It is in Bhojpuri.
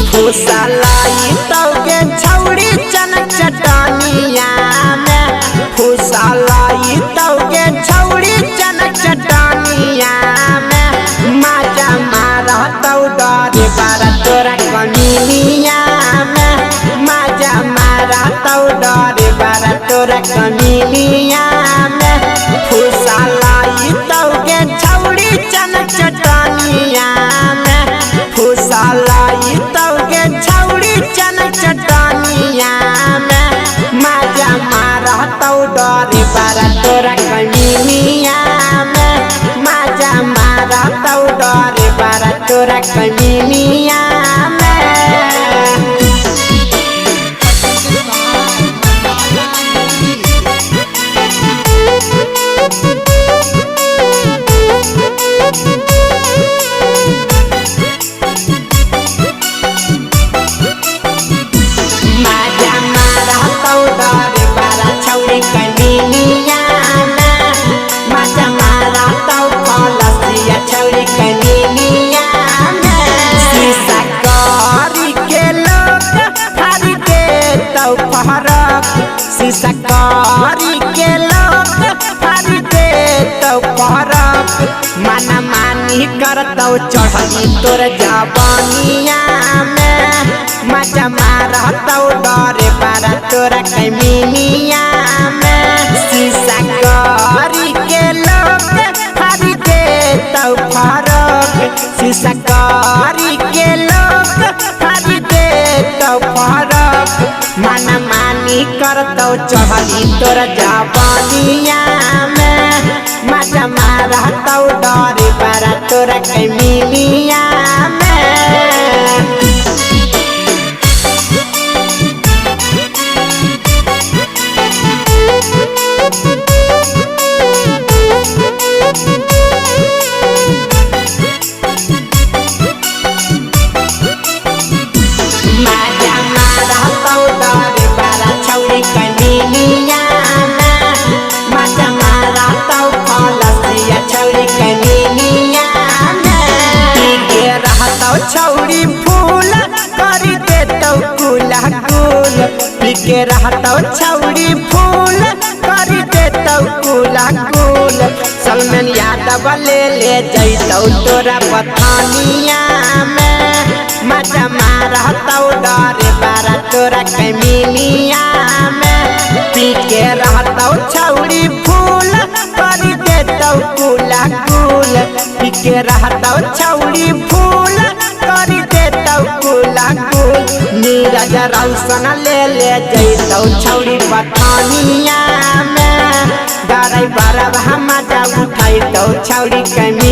फुसलाई तौके छौड़ी चनक चटनिया में फुसलाई तौके छौड़ी चनक चटनिया में माजा मारा तौ डरे बारा तोरा कमीनिया में माजा मारा तौ डरे बारा तोरा कमीनिया में फुसलाई तौके छौड़ी चनक चटनिया में फुसलाई तौके छौड़ी चनक चटनिया में माजा मारा तौ डरे बारा तोरा कमीनिया में माजा मारा तौ डरे बारा तोरा कमीनिया में। कारी के लोग फाड़ी दे तो फरक माना मानी करतौ चढ़ी तोर जवानिया में मजा मारतौ डरे बारा तोरा कमीनिया में शीशा कारी के लोग फाड़ी दे तो फरक शीशा कारी के लोग फाड़ी दे तो फरक माना मानी करतौ चढ़ी तोर जवानिया में मजा मारतौ डरे बारा तोरा कमीनिया में। छौड़ी फूल करी देतौ कुला कुल पीके रहतौ छौड़ी फूल करी देतौ कुला कुल सलमान यादव ले जैतौ तोरा पथानिया में मजा मारतौ डरे बारा तोरा कमीनिया में पीके रहतौ छौड़ी फूल करी देतौ कुला कुल पीके रहतौ छौड़ी फूल करी देतौ कुला कुल नीरज रौशन ले जैतौ छौड़ी पथानिया में डराई बारा मजा उठैतौ छौड़ी कमी